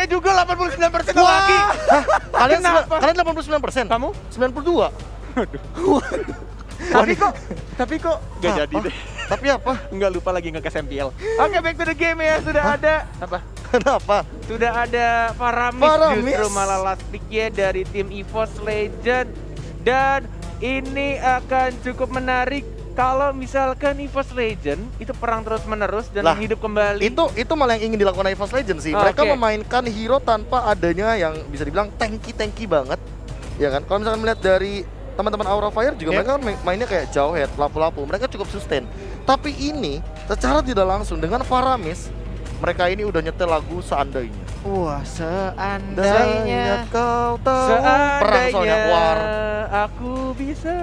Saya juga 89% lagi. Hah? Kalian Kenapa? kalian 89%? Kamu? 92. Tapi kok gak jadi deh. Tapi apa? Enggak lupa lagi nge-cash MPL. Oke, back to the game ya. Sudah ada apa? Kenapa? Sudah ada Faramis justru malah last pick-nya dari tim EVOS Legend. Dan ini akan cukup menarik kalau misalkan EVOS Legend itu perang terus-menerus dan hidup kembali. Itu malah yang ingin dilakukan EVOS Legend sih. Mereka memainkan hero tanpa adanya yang bisa dibilang tanky banget. Ya kan? Kalau misalkan melihat dari teman-teman Aura Fire juga mereka kan mainnya kayak jauh head, lapu-lapu. Mereka cukup sustain. Tapi ini secara tidak langsung dengan Faramis, mereka ini udah nyetel lagu Seandainya. Wah, seandainya kau tahu. Seandainya soalnya war. Aku bisa.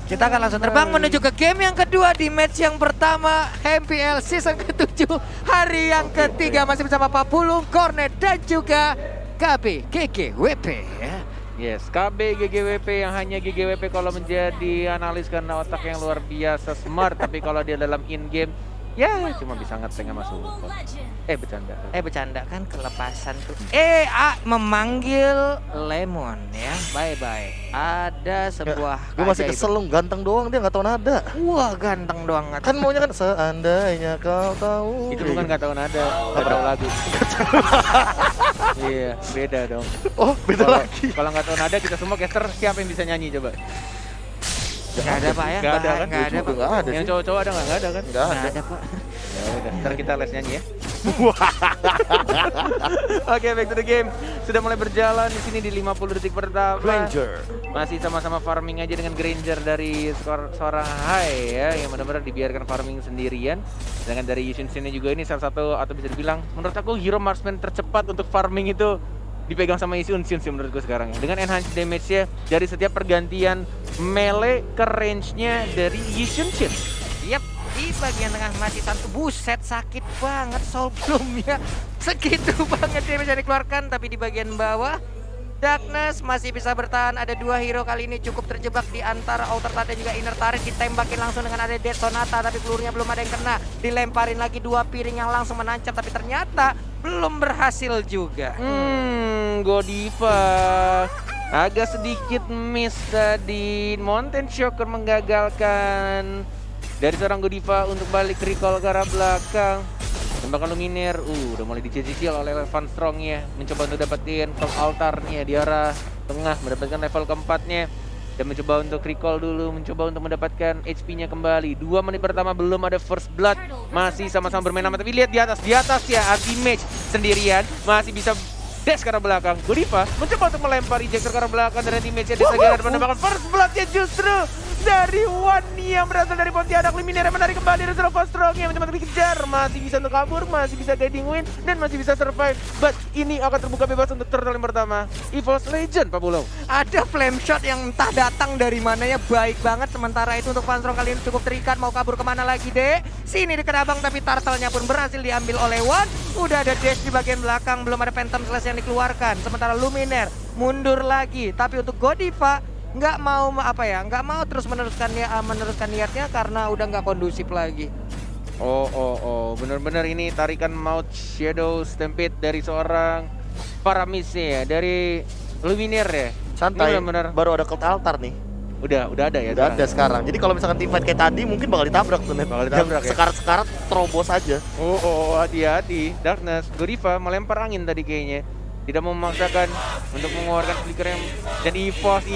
kita akan langsung terbang menuju ke game yang kedua di match yang pertama MPL season ke-7 hari yang ketiga masih bersama Pak Pulung, Cornet dan juga KB GGWP ya. Yes, KB GGWP yang hanya GGWP kalau menjadi analis karena otak yang luar biasa smart, tapi kalau dia dalam in game ya cuma bisa ngeteng sama support. Bercanda kan kelepasan tuh. Memanggil Lemon ya. Bye bye. Ada sebuah Gue masih kesel lu, ganteng doang dia nggak tahu nada. Wah, ganteng doang. Kan maunya kan seandainya kau tahu. Itu bukan nggak tahu nada, nggak tahu lagu. Iya, beda dong. Oh, beda lagi. Kalau nggak tahu nada kita semua caster siapa yang bisa nyanyi coba? Nggak ada Pak ya? Nggak ada kan? Nggak ada Pak. Nggak ada Yang sih. cowok-cowok ada nggak? Nggak ada kan? Nggak Nggak ada. ada Pak. Ya udah, ntar kita les nyanyi ya. Oke, back to the game. Sudah mulai berjalan di sini di 50 detik pertama. Granger. Masih sama-sama farming aja dengan Granger dari seorang Hai ya, yang benar-benar dibiarkan farming sendirian. Sedangkan dari Yushin Shin juga ini salah satu atau bisa dibilang menurut aku hero marksman tercepat untuk farming itu dipegang sama Yushin Shin sih menurut gue sekarang ya. Dengan enhanced damage-nya dari setiap pergantian melee ke range-nya dari Yushin Shin. Yap, di bagian tengah mati satu. Buset, sakit banget Soulbloom-nya. Segitu banget dia bisa dikeluarkan, tapi di bagian bawah Darkness masih bisa bertahan. Ada dua hero kali ini cukup terjebak di antara Outer Turret dan juga Inner Turret. Ditembakin langsung dengan ada Dead Sonata, tapi pelurunya belum ada yang kena. Dilemparin lagi dua piring yang langsung menancap, tapi ternyata belum berhasil juga. Godiva agak sedikit miss tadi. Mountain Shocker menggagalkan dari seorang Godiva untuk balik recall ke arah belakang. Tembakan Luminaire, udah mulai dicicil oleh Van Strong ya. Mencoba untuk dapetin top altarnya di arah tengah, mendapatkan level keempatnya. Dan mencoba untuk recall dulu, mencoba untuk mendapatkan HP-nya kembali. 2 menit pertama belum ada first blood. Masih sama-sama bermain aman, tapi lihat di atas ya anti-mage sendirian. Masih bisa dash ke arah belakang. Godiva mencoba untuk melempar ejector ke arah belakang dan anti-mage-nya disegel dan mendapatkan first blood-nya justru dari Wani yang berasal dari Pontianak. Luminaire menarik kembali dari Van Strong yang mencoba dikejar. Masih bisa untuk kabur, masih bisa guiding win, dan masih bisa survive. But ini akan terbuka bebas untuk turtle yang pertama EVOS Legend, Pak Bulong. Ada flame shot yang entah datang dari mananya, baik banget. Sementara itu untuk Van Strong kali ini cukup terikat. Mau kabur kemana lagi, Dek? Sini dekat abang, tapi turtle-nya pun berhasil diambil oleh Wan. Udah ada dash di bagian belakang, belum ada Phantom Slash yang dikeluarkan. Sementara Luminaire mundur lagi. Tapi untuk Godiva nggak mau terus meneruskan niatnya karena udah nggak kondusif lagi. Bener-bener ini tarikan Mouth Shadow Stampede dari seorang Faramis ya, dari Luminaire ya. Santai, bener-bener baru ada cult altar nih. Udah ada ya. Udah ada sekarang. Jadi kalau misalkan team fight kayak tadi mungkin bakal ditabrak tuh. Bakal ditabrak ya. Sekarat-sekarat terobos aja. Hati-hati. Darkness, Godiva melempar angin tadi kayaknya. Tidak mau memaksakan untuk mengeluarkan flicker yang dan EVOS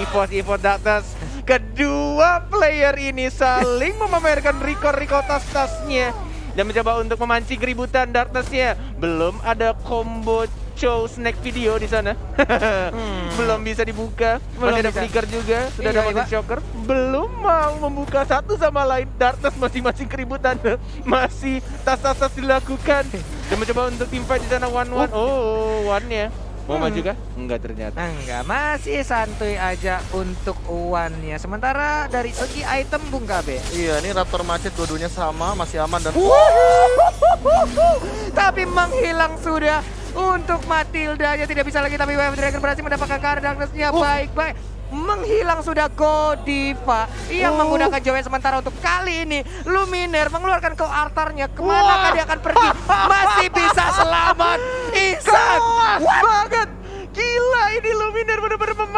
Darkness. Kedua player ini saling memamerkan record tas-tasnya dan mencoba untuk memancing keributan. Darkness-nya belum ada combo show snack video di sana. Belum bisa dibuka. Masih ada flicker juga. Sudah ada motion shocker. Belum mau membuka satu sama lain. Darkness masing-masing keributan. Masih tas-tas dilakukan. Dan mencoba untuk team fight di sana one-one. One-nya mau maju kah? Enggak ternyata. Enggak, masih santuy aja untuk Wan-nya. Sementara dari segi item Bung KB. Iya, ini Raptor Macet dua-duanya sama, masih aman dan tapi menghilang sudah untuk Matilda. Tidak bisa lagi, tapi Wave Dragon berhasil mendapatkan card Darkness-nya. Baik-baik. Menghilang sudah Godiva yang menggunakan Joy. Sementara untuk kali ini Luminaire mengeluarkan ke altarnya. Kemanakah dia akan pergi? Masih bisa selamat.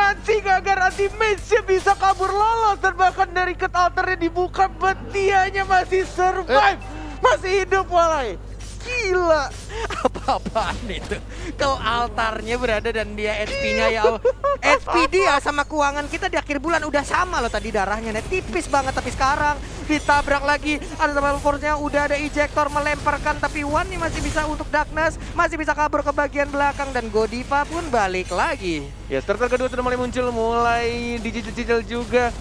memancing agar anti-mage-nya bisa kabur lolos. Dan bahkan dari cut altarnya dibuka, Betianya masih survive. Masih hidup walai. Gila. Apa-apaan itu? Kalau altarnya berada dan dia HP-nya ya Allah. HP dia sama keuangan kita di akhir bulan udah sama loh tadi darahnya. Tipis banget tapi sekarang ditabrak lagi. Ada sama force-nya udah ada ejector melemparkan tapi One nih masih bisa untuk Darkness. Masih bisa kabur ke bagian belakang dan Godiva pun balik lagi. Ya, starter kedua sudah mulai muncul, mulai dicicil-cicil juga.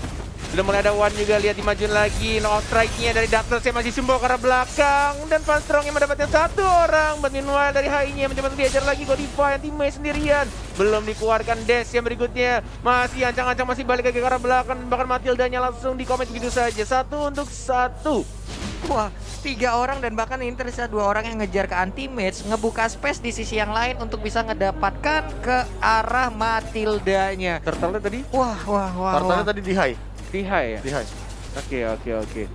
Sudah mulai ada One juga, lihat dimajuin lagi. No strike-nya dari Darkness yang masih simbol ke arah belakang. Dan Van Strong yang mendapatkan satu orang. But meanwhile dari HI-nya mencoba untuk diajar lagi Godiva yang teammate sendirian. Belum dikeluarkan dash yang berikutnya. Masih ancang-ancang, masih balik lagi ke arah belakang. Bahkan Matildanya langsung di-commit begitu saja. 1-1. Wah, 3 orang dan bahkan ini tersisa 2 orang yang ngejar ke anti-mage, ngebuka space di sisi yang lain untuk bisa ngedapatkan ke arah Matildanya. Turtle tadi? Wah. Turtle tadi di high. Di high ya? Di high. Oke.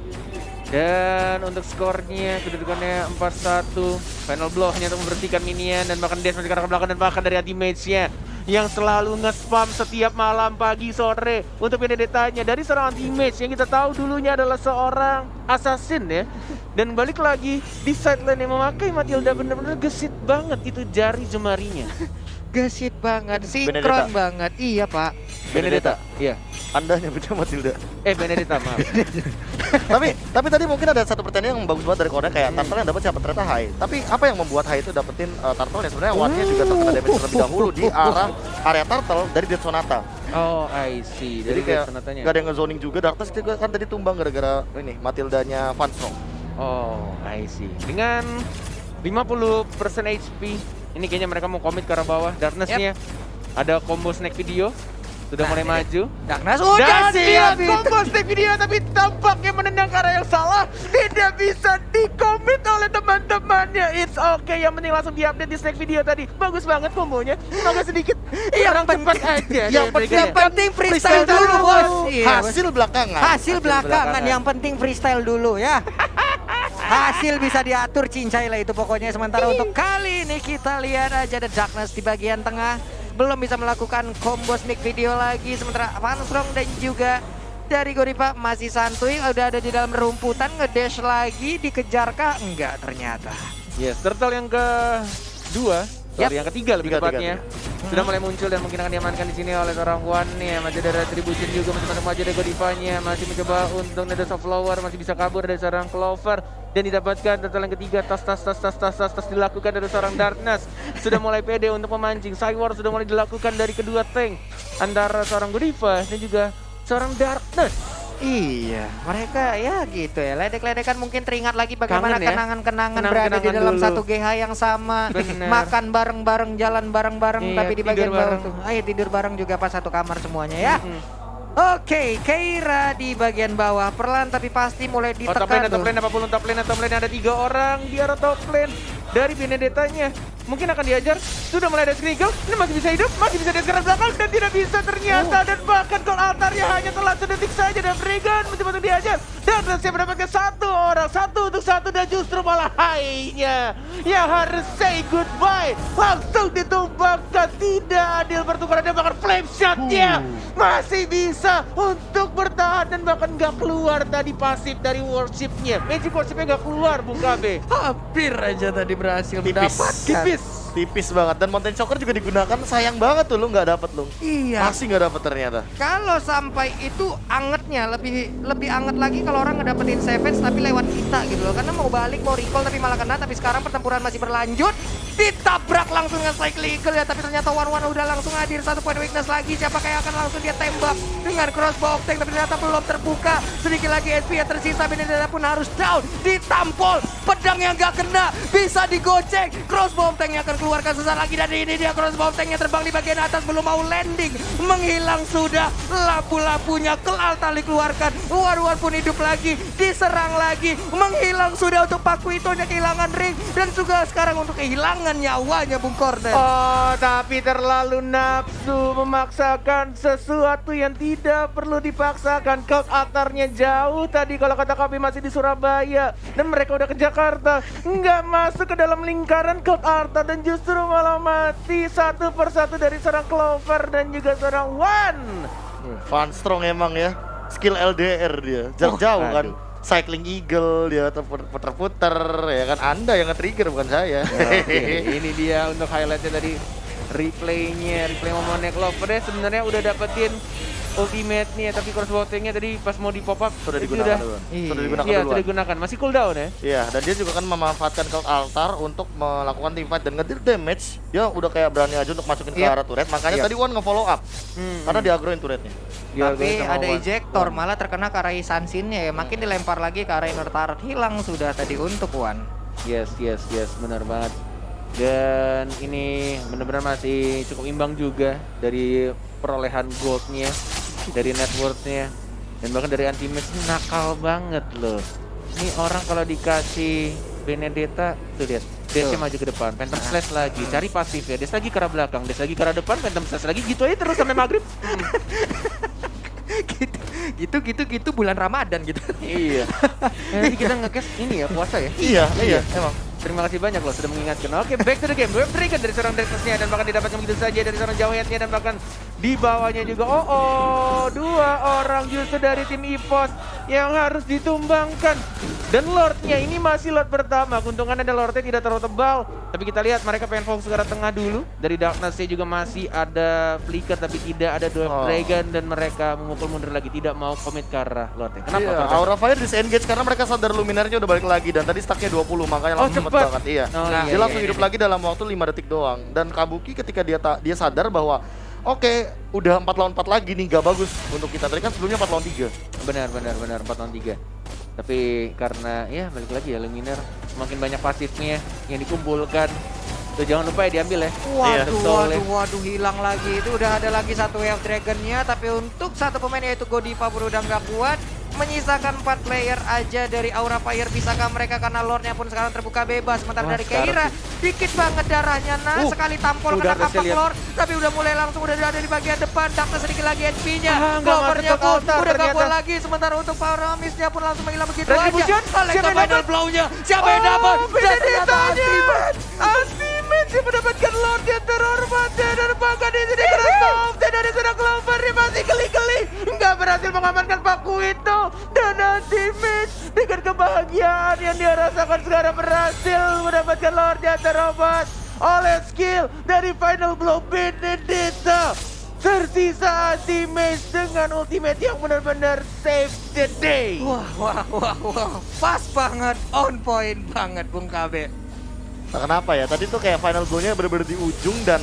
Dan untuk skornya, kedudukannya 4-1. Final blow hanya untuk memberhentikan minion dan bahkan dash masih ke arah belakang dan bahkan dari anti-mage-nya yang selalu nge-spam setiap malam, pagi, sore untuk Benedetta-nya dari seorang anti-mage yang kita tahu dulunya adalah seorang assassin ya. Dan balik lagi di side lane yang memakai Matilda, bener-bener gesit banget itu jari jemarinya. Gesit banget, sinkron Benedetta. banget. Iya, Pak. Benedetta, iya. Anda nyebutnya Matilda. Benedetta, maaf. tapi tadi mungkin ada satu pertanyaan yang bagus banget dari Korea kayak Turtle yang dapat siapa ternyata high. Tapi apa yang membuat high itu dapetin Turtle yang sebenarnya One-nya juga terkena damage terlebih dahulu di arah area Turtle dari Dead Sonata. Oh, I see. Jadi kayak Sonatanya. gak ada yang nge-zoning juga. Darkness juga kan tadi tumbang gara-gara ini Matildanya Van Strong. Oh, I see. Dengan 50% HP, ini kayaknya mereka mau komit ke arah bawah. Darkness-nya ada combo snack video. Sudah mulai maju. Darkness Dan udah dia siap itu. combo snack video tapi tampaknya menendang ke arah yang salah. Tidak bisa di-commit oleh teman-temannya. It's okay, yang penting langsung di-update di snack video tadi. Bagus banget kombonya. Agak sedikit kurang cepat aja. Yang penting freestyle dulu, Bos. Iya, Hasil belakangan. Hasil belakangan, yang penting freestyle dulu ya. Hasil bisa diatur, cincai lah itu pokoknya. Sementara untuk kali ini kita lihat aja ada Darkness di bagian tengah. Belum bisa melakukan combo sneak video lagi. Sementara Van Strong dan juga dari Godiva masih santuy. Udah ada di dalam rumputan, ngedash lagi. Dikejarkah? Enggak ternyata. Yes, turtle yang kedua. Sorry, yang ketiga lebih tepatnya. Sudah mulai muncul dan mungkin akan diamankan di sini oleh seorang One nih. Masih ada retribution juga, masih maju dari Godivanya. Masih mencoba untuk Neda Flower, masih bisa kabur dari seorang Clover. Dan didapatkan turtle yang ketiga, tas dilakukan dari seorang Darkness. Sudah mulai pede untuk memancing. Cywar sudah mulai dilakukan dari kedua tank. Antara seorang Godiva dan juga seorang Darkness. Iya, mereka ya gitu ya, ledek-ledekan mungkin teringat lagi bagaimana Kangen ya? kenangan-kenangan berada di dalam dulu. satu GH yang sama. Bener. Makan bareng-bareng, jalan bareng-bareng, Iya, tapi di bagian tidur bawah bareng. tuh. Ayo tidur bareng juga pas satu kamar semuanya ya. Oke, Keira di bagian bawah, perlahan tapi pasti mulai Oh, top lane, ditekan tuh. apapun top lane ada 3 orang di arah top lane dari Benedettanya. Mungkin akan diajar, sudah mulai ada Skriggle, ini masih bisa hidup, masih bisa diajar ke belakang dan tidak bisa ternyata. Dan bahkan gol altarnya hanya telah sedetik saja dan Regan mencoba untuk diajar. Dan berhasil mendapatkan 1 orang, 1 untuk 1 dan justru malah high-nya yang harus say goodbye. Langsung ditumbangkan, tidak adil pertukaran dan bahkan flame shot-nya masih bisa untuk bertahan dan bahkan gak keluar tadi pasif dari worship-nya. Magic worship-nya gak keluar, Bung KB. Hampir aja tadi berhasil Tipis. mendapatkan. Tipis banget. Dan Mountain Choker juga digunakan, sayang banget tuh lu nggak dapet lu. Iya. Masih nggak dapet ternyata. Kalau sampai itu angetnya lebih anget lagi kalau orang ngedapetin Savage tapi lewat kita gitu loh. Karena mau balik, mau recall tapi malah kena. Tapi sekarang pertempuran masih berlanjut. Ditabrak langsung nge-cyclical ya. Tapi ternyata One udah langsung hadir, 1 point weakness lagi. Siapa kayak akan langsung dia tembak dengan crossbow tank. Tapi ternyata belum terbuka. Sedikit lagi SP yang tersisa. Benedetta pun harus down. Ditampol. Pedang yang gak kena. Bisa digoceng. Crossbow tank yang akan keluarkan sesaat lagi. Dan ini dia crossbow tanknya terbang di bagian atas. Belum mau landing. Menghilang sudah. Lapu-lapunya kelal tali keluarkan. One pun hidup lagi. Diserang lagi. Menghilang sudah untuk Pakuitonya, kehilangan ring. Dan juga sekarang untuk kehilangan nyawanya Bung Corner. Oh, tapi terlalu nafsu memaksakan sesuatu yang tidak perlu dipaksakan. Count altarnya jauh tadi kalau kata Kopi masih di Surabaya. Dan mereka udah kejar Jakarta nggak masuk ke dalam lingkaran Cloud Altar dan justru malah mati satu persatu dari seorang Clover dan juga seorang Wan. Van Strong emang ya, skill LDR dia, jarak jauh kan. aduh. Cycling Eagle dia puter-puter ya kan, Anda yang nge-trigger bukan saya. Oke, ini dia untuk highlightnya tadi replay momennya Clover ya sebenarnya udah dapetin ultimate-nya tapi crossbow-nya tadi pas mau di pop up Sudah digunakan duluan. Sudah digunakan Iya, duluan. sudah digunakan. Masih cooldown ya. Iya, dan dia juga kan memanfaatkan Cloud Altar untuk melakukan team fight dan ngedeal damage. Dia udah kayak berani aja untuk masukin ke Iya. arah turret. Makanya Iya. tadi Wan nge-follow up. Karena diagroin turretnya. Tapi ada ejector, malah terkena ke arah Sansin-nya ya. Makin dilempar lagi ke arah inner turret, hilang sudah tadi untuk Wan. Yes, benar banget. Dan ini benar-benar masih cukup imbang juga dari perolehan goldnya, dari net worth-nya, dan bahkan dari anti-match ini nakal banget loh. Ini orang kalau dikasih Benedetta, tuh lihat, dash-nya maju ke depan, Phantom Slash lagi, cari pasif ya, dash lagi ke arah belakang, dash lagi ke arah depan, Phantom Slash lagi, gitu aja terus sampai maghrib. gitu bulan Ramadan gitu. Iya. Jadi kita nge-cash ini ya, puasa ya? Iya, emang. Terima kasih banyak loh sudah mengingatkan. Oke, back to the game. Web Dragon dari seorang Darkness-nya dan bahkan didapatkan begitu saja dari seorang Jawhead-nya dan bahkan di bawahnya juga. Dua orang justru dari tim EVOS yang harus ditumbangkan. Dan Lord-nya ini masih Lord pertama. Keuntungan ada Lord-nya tidak terlalu tebal. Tapi kita lihat mereka pengen fokus ke arah tengah dulu. Dari Darkness-nya juga masih ada Flicker tapi tidak ada Dwarf Dragon dan mereka memukul mundur lagi, tidak mau commit ke arah Lord-nya. Kenapa? Iya, Aura Fire disengage karena mereka sadar Luminarnya udah balik lagi dan tadi stacknya 20 makanya langsung cepet banget. Iya. Dia langsung hidup lagi dalam waktu 5 detik doang. Dan Kabuki ketika dia sadar bahwa oke, udah 4 lawan 4 lagi nih, gak bagus untuk kita. Tadi kan sebelumnya 4 lawan 3. Benar 4 lawan 3. Tapi karena ya balik lagi ya Luminar semakin banyak pasifnya yang dikumpulkan. Tuh jangan lupa ya diambil ya. Waduh, hilang lagi. Itu udah ada lagi satu Wave Dragon-nya, tapi untuk satu pemain yaitu Godiva udah nggak kuat. Menyisakan 4 player aja dari Aura Fire. Bisakah mereka karena Lord-nya pun sekarang terbuka bebas. Sementara dari Keira dikit banget darahnya. Nah, sekali tampol kena kapak Lord, tapi udah mulai langsung udah ada di bagian depan. Darkness sedikit lagi HP-nya. Clover-nya pun udah gak kuat lagi. Sementara untuk Paramisnya pun langsung menghilang begitu aja. Collector final blow-nya. Siapa yang dapat? Ultimate dia mendapatkan Lord yang terhormat dan bahkan di sini Kratos dan dari seorang Clover dia masih geli-geli nggak berhasil mengamankan paku itu dan Ultimate dengan kebahagiaan yang dia rasakan sekarang berhasil mendapatkan Lord yang terhormat oleh skill dari Final Blow Benedetta. Tersisa Ultimate dengan ultimate yang benar-benar save the day. Wah. Pas banget, on point banget Bung KB. Nah, kenapa ya? Tadi tuh kayak final goal-nya bener-bener di ujung dan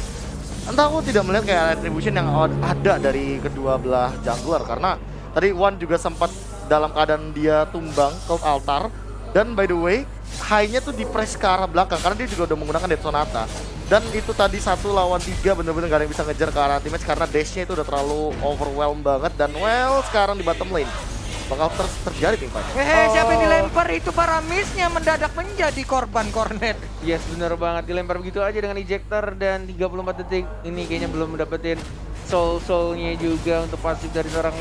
entah aku tidak melihat kayak retribution yang ada dari kedua belah jungler karena tadi Wan juga sempat dalam keadaan dia tumbang ke altar dan by the way high-nya tuh di press ke arah belakang karena dia juga udah menggunakan Death Sonata dan itu tadi 1 lawan 3 bener-bener gak ada yang bisa ngejar ke arah teammates karena dash-nya itu udah terlalu overwhelmed banget dan sekarang di bottom lane bakal terjadi tim fight. Siapa yang dilempar itu Paramisnya mendadak menjadi korban kornet. Yes, bener banget dilempar begitu aja dengan ejector dan 34 detik ini kayaknya belum mendapatkan soul-soulnya juga untuk pasif dari seorang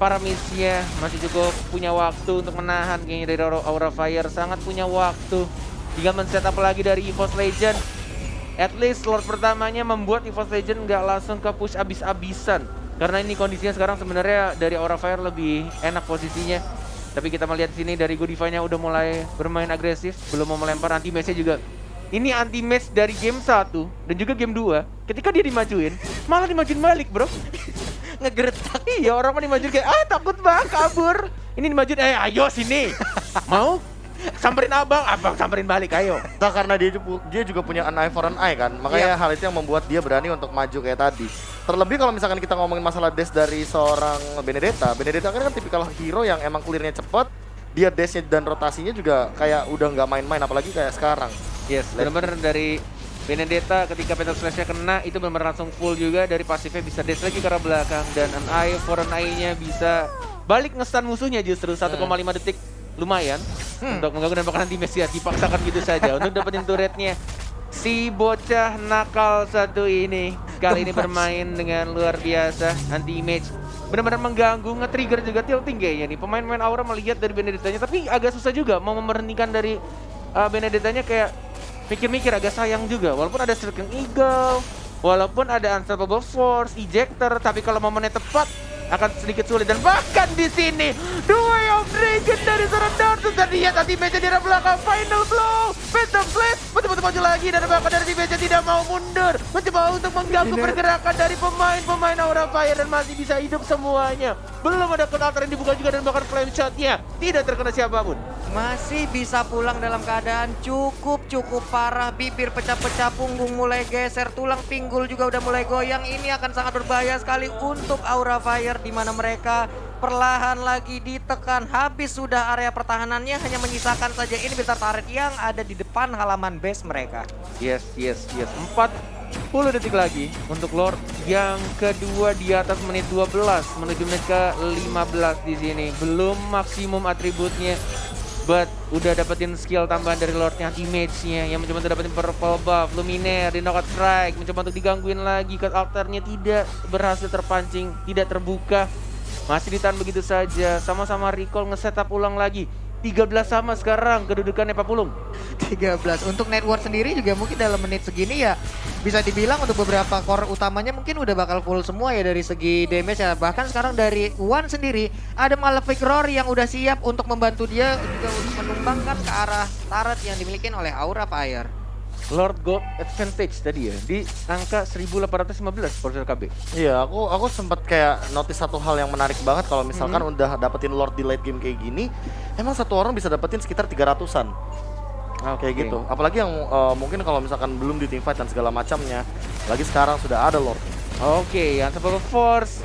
Paramisnya. Masih cukup punya waktu untuk menahan kayaknya dari Aura Fire, sangat punya waktu. Tinggal men-setup lagi dari EVOS Legend. At least Lord pertamanya membuat EVOS Legend nggak langsung ke push abis-abisan. Karena ini kondisinya sekarang sebenarnya dari Aura Fire lebih enak posisinya. Tapi kita melihat sini dari Godiva-nya udah mulai bermain agresif, belum mau melempar anti-match-nya juga. Ini anti-match dari game 1 dan juga game 2. Ketika dia dimajuin, malah dimajuin balik, bro. Ngegertak. Iya, orang mah dimajuin kayak takut banget kabur. Ini dimajuin, ayo sini. Mau? Samperin abang samperin balik, ayo. Nah, karena dia juga punya an eye for an eye kan, makanya hal itu yang membuat dia berani untuk maju kayak tadi. Terlebih kalau misalkan kita ngomongin masalah dash dari seorang Benedetta kan tipikal hero yang emang clearnya cepet, dia dashnya dan rotasinya juga kayak udah nggak main-main, apalagi kayak sekarang. Yes, benar-benar dari Benedetta ketika Phantom Slash-nya kena itu benar-benar langsung full juga, dari pasifnya bisa dash lagi ke arah belakang dan an eye for an eye-nya bisa balik nge-stun musuhnya justru 1,5 detik. Lumayan untuk mengganggu dan bahkan anti-match ya, dipaksakan gitu saja untuk dapetin turretnya. Si bocah nakal satu ini kali ini bermain dengan luar biasa. Anti-match benar-benar mengganggu, nge-trigger juga tilting kayaknya nih. Pemain-pemain Aura melihat dari Benedetta-nya, tapi agak susah juga mau memberhentikan dari Benedettanya kayak mikir-mikir agak sayang juga. Walaupun ada Striking Eagle, walaupun ada Unstoppable Force, Ejector, tapi kalau momennya tepat akan sedikit sulit. Dan bahkan di sini Way of Dragon dari seorang Dartus, dan lihat ultimate di arah belakang. Final blow, Phantom Blade betul-betul maju lagi, dan bahkan dari ultimate tidak mau mundur, mencoba untuk mengganggu pergerakan dari pemain Aura Fire, dan masih bisa hidup semuanya. Belum ada counter yang dibuka juga, dan bahkan flame shotnya tidak terkena siapapun. Masih bisa pulang dalam keadaan cukup parah. Bibir pecah-pecah, punggung mulai geser, tulang pinggul juga udah mulai goyang. Ini akan sangat berbahaya sekali untuk Aura Fire, di mana mereka perlahan lagi ditekan. Habis sudah area pertahanannya, hanya menyisakan saja ini besar turret yang ada di depan halaman base mereka. Yes. 40 detik lagi untuk Lord yang kedua di atas menit 12 menuju menit ke 15 di sini. Belum maksimum atributnya, but udah dapetin skill tambahan dari Lordnya, anti-mage-nya yang mencoba untuk dapetin purple buff, Luminaire di knockout strike, mencoba untuk digangguin lagi, cut alternya tidak berhasil terpancing, tidak terbuka, masih ditahan begitu saja. Sama-sama recall nge-setup ulang lagi. 13 sama sekarang kedudukannya Pak Pulung. 13 untuk network sendiri juga mungkin dalam menit segini ya bisa dibilang untuk beberapa core utamanya mungkin udah bakal full semua ya dari segi damage ya. Bahkan sekarang dari One sendiri ada Malefic Roar yang udah siap untuk membantu dia juga untuk menumbangkan ke arah turret yang dimiliki oleh Aura Fire. Lord Gold Advantage tadi ya di angka 1815 Profesor KB. Iya, aku sempat kayak notice satu hal yang menarik banget kalau misalkan udah dapetin Lord di late game kayak gini, emang satu orang bisa dapetin sekitar 300-an. Kayak gitu. Apalagi yang mungkin kalau misalkan belum di teamfight dan segala macamnya, lagi sekarang sudah ada Lord. Oke, Unstoppable Force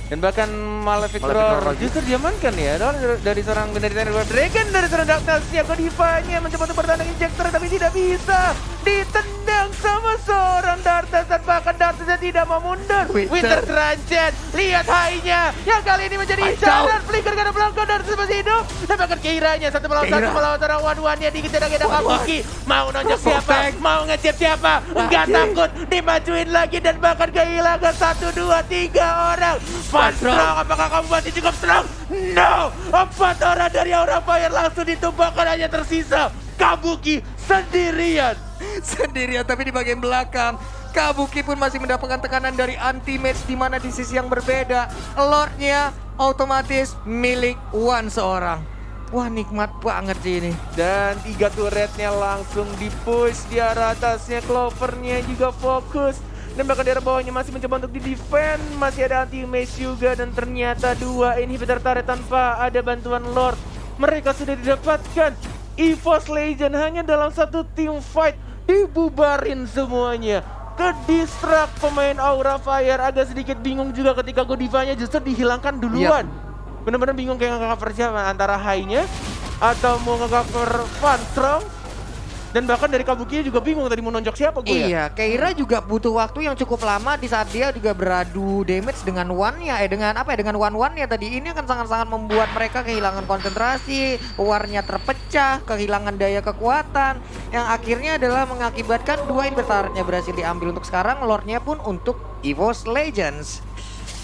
dan bahkan Malefic Roar justru diamankan ya dari seorang Benedetta Dragon, dari seorang Darkness. Siap Godifanya mencoba untuk bertahan dengan Injector tapi tidak bisa, ditendang sama seorang Darkness, dan bahkan Darkness tidak mau mundur. Winter Transit, lihat high-nya yang kali ini menjadi isyarat. Flicker karena belakang Darkness masih hidup, dan bahkan Keiranya satu melawan satu melawan seorang one-one-nya dikejar lagi ada Kabuki. Mau nonjok siapa? Mau ngecip siapa? Enggak takut, dimajuin lagi, dan bahkan kehilangan 1, 2, 3 orang. Strong, apakah kamu masih cukup strong? No! 4 orang dari Aura Fire langsung ditumbangkan, hanya tersisa Kabuki sendirian. Tapi di bagian belakang Kabuki pun masih mendapatkan tekanan dari anti-mage, di mana di sisi yang berbeda Lordnya otomatis milik One seorang. Wah, nikmat banget sih ini. Dan 3 turretnya langsung di-push di arah atasnya, Clovernya juga fokus. Dan bahkan di arah bawahnya masih mencoba untuk di-defend, masih ada anti-mage juga, dan ternyata 2 inhibitor turret tanpa ada bantuan Lord. Mereka sudah didapatkan. EVOS Legend hanya dalam satu team fight dibubarin semuanya. Ke-distract pemain Aura Fire, agak sedikit bingung juga ketika Godivanya justru dihilangkan duluan. Bener-bener bingung kayak nge-cover siapa, antara high-nya atau mau nge-cover Van Strong. Dan bahkan dari Kabuki juga bingung tadi mau nonjok siapa gue ya. Iya, Keira juga butuh waktu yang cukup lama di saat dia juga beradu damage dengan one-nya, dengan one-one-nya tadi. Ini akan sangat-sangat membuat mereka kehilangan konsentrasi, warnya terpecah, kehilangan daya kekuatan, yang akhirnya adalah mengakibatkan 2 invertarnya berhasil diambil untuk sekarang, Lordnya pun untuk EVOS Legends.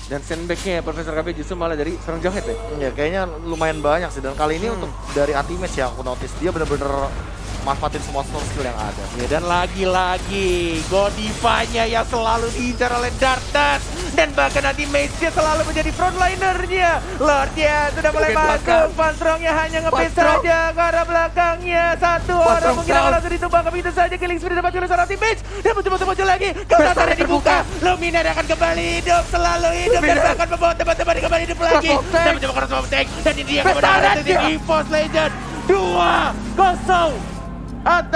Dan sandbagnya Profesor KB justru malah dari seorang Jonghead ya? Ya kayaknya lumayan banyak sih, dan kali ini untuk dari anti-mage yang aku notice, dia bener-bener manfaatin semua skill yang ada. Ya, dan lagi-lagi Godivanya yang selalu diincar oleh Darkness, dan bahkan anti-mage-nya selalu menjadi frontlinernya. Lordnya sudah mulai masuk, Van Strongnya hanya nge-pace saja ke arah belakangnya. 1 orang mungkin akan langsung ditumbang, begitu saja killing spree dapat oleh seorang anti-mage. Dan mencoba muncul lagi, counter dibuka, Luminaire akan kembali hidup, selalu hidup, dan bahkan membawa teman-teman kembali hidup lagi. Dan mencoba cross tank, dan ini dia kemenangan dari EVOS Legend 2-0 atas